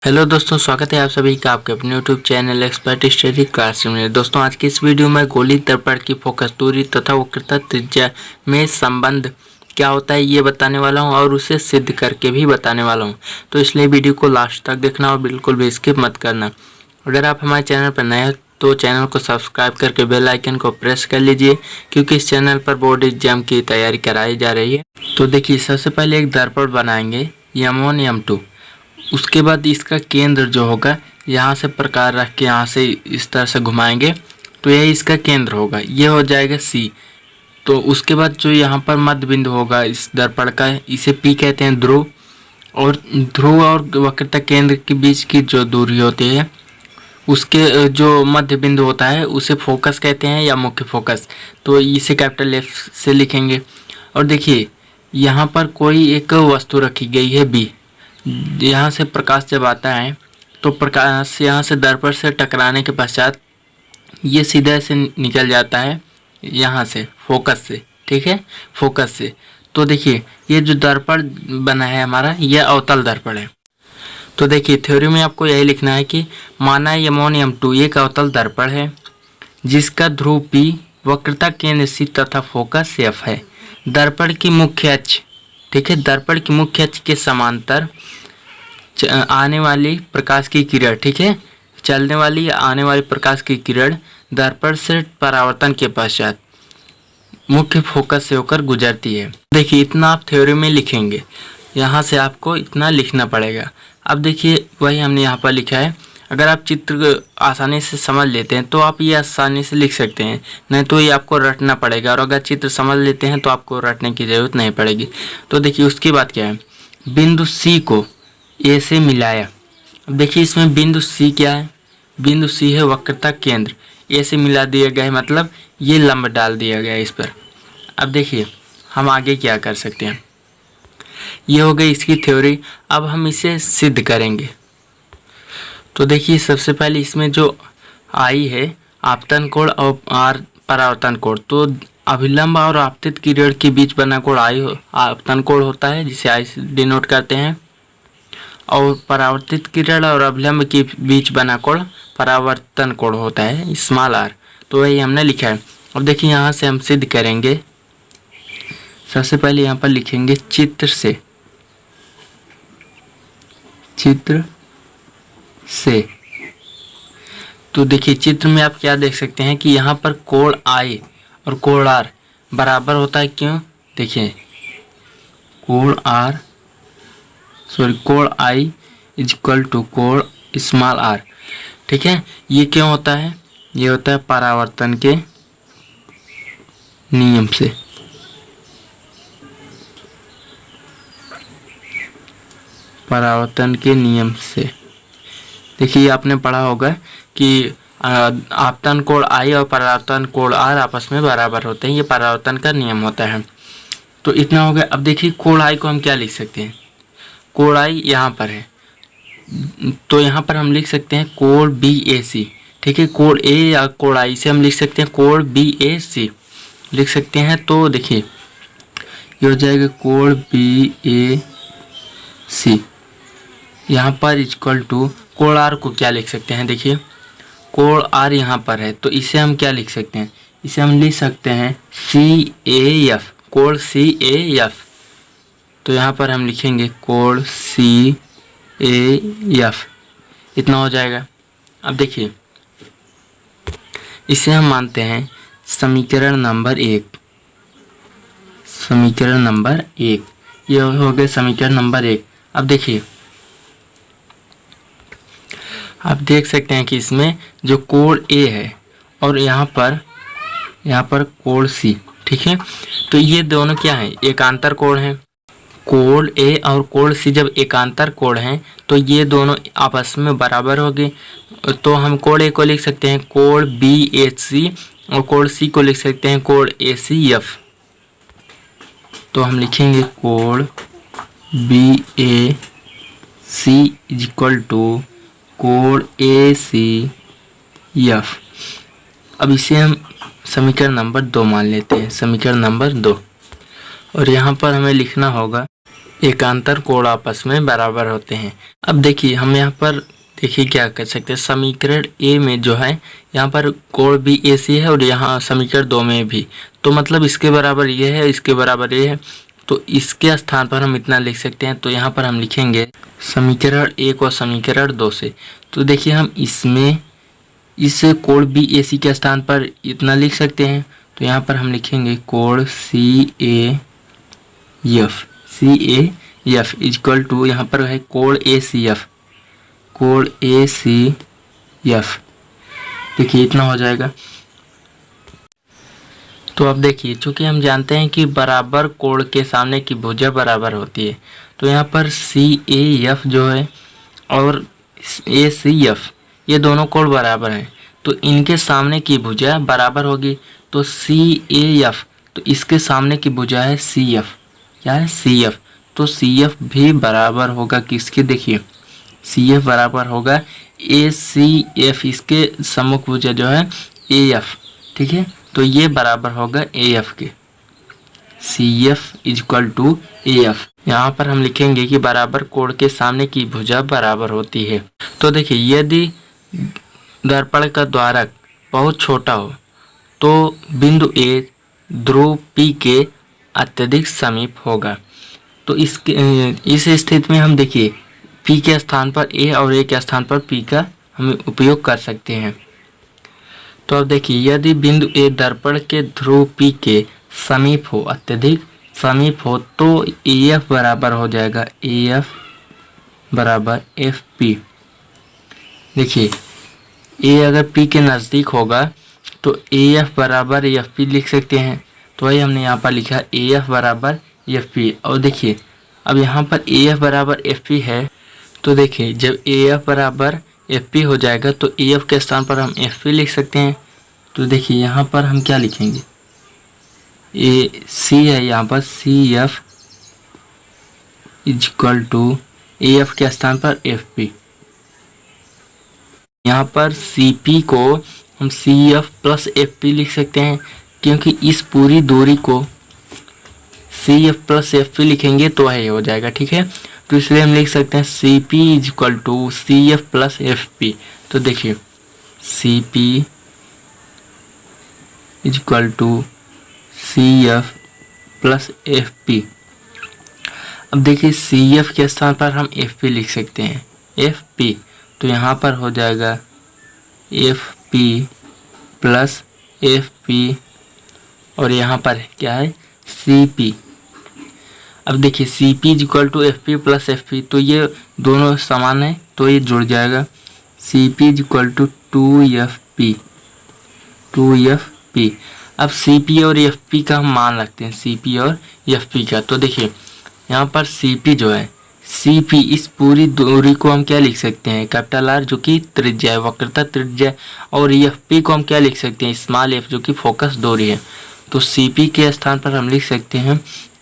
Hello दोस्तों, स्वागत है आप सभी का आपके अपने YouTube channel expert study classroom में। दोस्तों, आज की इस वीडियो में गोली दर्पण की फोकस दूरी तथा वक्रता त्रिज्या में संबंध क्या होता है ये बताने वाला हूं और उसे सिद्ध करके भी बताने वाला हूं। तो इसलिए वीडियो को लास्ट तक देखना और बिल्कुल भी स्किप मत करना। अगर आप हमारे चैनल पर नए हो तो चैनल को सब्सक्राइब करके बेल आइकन को प्रेस कर लीजिए, क्योंकि इस चैनल पर बोर्ड एग्जाम की तैयारी कराई जा रही है। तो देखिए, सबसे पहले एक दर्पण बनाएंगे M1 M2। उसके बाद इसका केंद्र जो होगा, यहाँ से प्रकार रख के यहाँ से इस तरह से घुमाएंगे तो यही इसका केंद्र होगा, ये हो जाएगा C। तो उसके बाद जो यहाँ पर मध्य बिंदु होगा इस दर्पण का, इसे P कहते हैं, ध्रुव। और ध्रुव और वक्रता केंद्र के बीच की जो दूरी होती है, उसके जो मध्य बिंदु होता है उसे फोकस कहते हैं या मुख्य फोकस। तो इसे कैपिटल F से लिखेंगे। और देखिए, यहाँ पर कोई एक वस्तु रखी गई है B। यहाँ से प्रकाश जब आता है तो प्रकाश यहाँ से दर्पण से टकराने के पश्चात ये सीधे से निकल जाता है यहाँ से फोकस से, ठीक है, फोकस से। तो देखिए, ये जो दर्पण बना है हमारा, ये अवतल दर्पण है। तो देखिए, थ्योरी में आपको यही लिखना है कि माना M1 M2 एक अवतल दर्पण है जिसका ध्रुव P, वक्रता केंद्र C तथा फोकस F है। दर्पण की मुख्य अक्ष, ठीक है, दर्पण की मुख्य अक्ष के समांतर आने वाली प्रकाश की किरण, ठीक है, चलने वाली या आने वाली प्रकाश की किरण दर्पण से परावर्तन के पश्चात मुख्य फोकस से होकर गुजरती है। देखिए, इतना आप थ्योरी में लिखेंगे, यहाँ से आपको इतना लिखना पड़ेगा। अब देखिए, वही हमने यहाँ पर लिखा है। अगर आप चित्र आसानी से समझ लेते हैं तो आप ये आसानी से लिख सकते हैं, नहीं तो ये आपको रटना पड़ेगा। और अगर चित्र समझ लेते हैं तो आपको रटने की ज़रूरत नहीं पड़ेगी। तो देखिए, उसकी बात क्या है, बिंदु C को A से मिलाया। अब देखिए, इसमें बिंदु C क्या है, बिंदु C है वक्रता केंद्र। A से मिला दिया गया है, मतलब ये लंब डाल दिया गया है इस पर। अब देखिए, हम आगे क्या कर सकते हैं, ये हो गई इसकी थ्योरी। अब हम इसे सिद्ध करेंगे। तो देखिए, सबसे पहले इसमें जो I है आपतन कोण और R परावर्तन कोण। तो अभिलंब और आपतित किरण के बीच बना कोण I आपतन कोण होता है, जिसे I से डिनोट करते हैं। और परावर्तित किरण और अभिलंब के बीच बना कोण परावर्तन कोण होता है, स्मॉल r। तो वही हमने लिखा है। अब देखिए, यहाँ से हम सिद्ध करेंगे। सबसे पहले यहाँ पर लिखेंगे चित्र से, चित्र से। तो देखिए, चित्र में आप क्या देख सकते हैं कि यहाँ पर कोण I और कोण R बराबर होता है। क्यों? देखिए, कोण I इज इक्वल टू कोण स्मॉल r, ठीक है। ये क्यों होता है? ये होता है परावर्तन के नियम से। परावर्तन के नियम से देखिए, आपने पढ़ा होगा कि आपतन कोण I और परावर्तन कोण R आपस में बराबर होते हैं। ये परावर्तन का नियम होता है। तो इतना हो गया। अब देखिए, कोण I को हम क्या लिख सकते हैं, कोण I यहाँ पर है, तो यहाँ पर हम लिख सकते हैं कोण BAC, ठीक है। कोण A या कोण I से हम लिख सकते हैं कोण BAC लिख सकते हैं। तो देखिए, ये हो जाएगा कोण BAC यहाँ पर इक्वल टू कोण R को क्या लिख सकते हैं, देखिए, कोण R यहाँ पर है, तो इसे हम क्या लिख सकते हैं, इसे हम लिख सकते हैं CAF, कोण CAF। तो यहाँ पर हम लिखेंगे कोण CAF, इतना हो जाएगा। अब देखिए, इसे हम मानते हैं समीकरण नंबर 1, समीकरण नंबर 1। ये हो गया समीकरण नंबर 1। अब देखिए, आप देख सकते हैं कि इसमें जो कोण A है और यहाँ पर कोण C, ठीक है। तो ये दोनों क्या है, एकांतर कोण है। कोण A और कोण C जब एकांतर कोण हैं तो ये दोनों आपस में बराबर होंगे। तो हम कोण A को लिख सकते हैं कोण BAC और कोण C को लिख सकते हैं कोण ACF। तो हम लिखेंगे कोण BAC इज इक्वल टू कोण ACF। अब इसे हम समीकरण नंबर 2 मान लेते हैं, समीकरण नंबर 2। और यहाँ पर हमें लिखना होगा एकांतर कोण आपस में बराबर होते हैं। अब देखिए हम यहाँ पर देखिए क्या कर सकते हैं, समीकरण ए में जो है यहाँ पर कोण भी ए सी है और यहाँ समीकरण 2 में भी, तो मतलब इसके बराबर ये है, इसके बराबर ये है, तो इसके स्थान पर हम इतना लिख सकते हैं। तो यहाँ पर हम लिखेंगे समीकरण 1 और समीकरण 2 से। तो देखिए हम इसमें इस कोण बी ए सी के स्थान पर इतना लिख सकते हैं। तो यहाँ पर हम लिखेंगे कोण सी ए एफ इक्वल टू यहाँ पर है कोण ए सी एफ। देखिए इतना हो जाएगा। तो अब देखिए चूंकि हम जानते हैं कि बराबर कोण के सामने की भुजा बराबर होती है, तो यहाँ पर सी ए एफ जो है और ए सी एफ ये दोनों कोण बराबर हैं, तो इनके सामने की भुजा बराबर होगी। तो सी ए एफ, तो इसके सामने की भुजा है सी एफ, क्या है सी एफ, तो सी एफ भी बराबर होगा किसके, देखिए सी एफ बराबर होगा ए सी एफ, इसके सम्मुख भुजा जो है ए एफ, ठीक है, तो ये बराबर होगा ए एफ के, C F equal to A F. यहाँ पर हम लिखेंगे कि बराबर कोण के सामने की भुजा बराबर होती है। तो देखिए यदि दर्पण का द्वारक बहुत छोटा हो तो बिंदु ए ध्रुव पी के अत्यधिक समीप होगा। तो इस स्थिति में हम देखिए पी के स्थान पर ए और ए के स्थान पर पी का हम उपयोग कर सकते हैं। तो अब देखिए यदि बिंदु ए दर्पण के ध्रुव पी के समीप हो, अत्यधिक समीप हो, तो ए एफ बराबर हो जाएगा ए एफ बराबर एफ पी। देखिए ए अगर पी के नज़दीक होगा तो ए एफ बराबर एफ पी लिख सकते हैं। तो वही हमने यहाँ पर लिखा ए एफ बराबर एफ पी। और देखिए अब यहाँ पर ए एफ बराबर एफ पी है, तो देखिए जब ए एफ बराबर एफ पी हो जाएगा तो ए एफ के स्थान पर हम एफ पी लिख सकते हैं। तो देखिए यहाँ पर हम क्या लिखेंगे, ए सी है यहाँ पर C F equal to A F के स्थान पर एफ पी। यहाँ पर सी पी को हम C F plus F P लिख सकते हैं, क्योंकि इस पूरी दूरी को C F plus F P लिखेंगे तो है हो जाएगा, ठीक है। तो इसलिए हम लिख सकते हैं C P equal to C F plus F P. तो देखिए C P equal to C F plus F P. अब देखिए सी एफ के स्थान पर हम एफ पी लिख सकते हैं, एफ पी, तो यहाँ पर हो जाएगा F P plus F P और यहाँ पर क्या है सी पी। अब देखिए C P equal to F P plus F P, तो ये दोनों समान है तो ये जुड़ जाएगा, C P equal to two F P. अब सी पी और एफ पी का हम मान रखते हैं, सी पी और एफ पी का। तो देखिए यहाँ पर सी पी जो है, सी पी इस पूरी दूरी को हम क्या लिख सकते हैं, कैपिटल आर जो कि त्रिज्या है, वक्रता त्रिज्या, और एफ पी को हम क्या लिख सकते हैं, स्मॉल एफ जो कि फोकस दूरी है। तो सी पी के स्थान पर हम लिख सकते हैं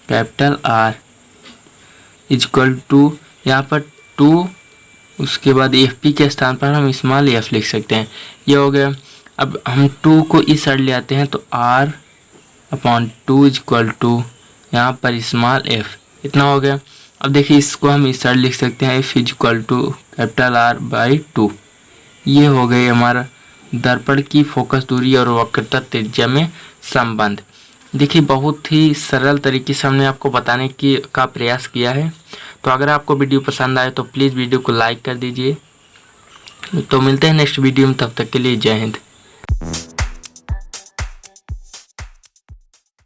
कैपिटल आर इक्वल टू यहाँ पर 2, उसके बाद एफ पी के स्थान पर हम स्मॉल एफ लिख सकते हैं, ये हो गया। अब हम 2 को इस साइड ले आते हैं तो r अपॉन 2 इक्वल टू यहाँ पर स्मॉल एफ, इतना हो गया। अब देखिए इसको हम इस साइड लिख सकते हैं f equal to capital R by 2। ये हो गई हमारा दर्पण की फोकस दूरी और वक्रता त्रिज्या में संबंध। देखिए बहुत ही सरल तरीके से हमने आपको बताने का प्रयास किया है। तो अगर आपको वीडियो पसंद आए तो प्लीज़ वीडियो को लाइक कर दीजिए। तो मिलते हैं नेक्स्ट वीडियो में, तब तक के लिए जय हिंद।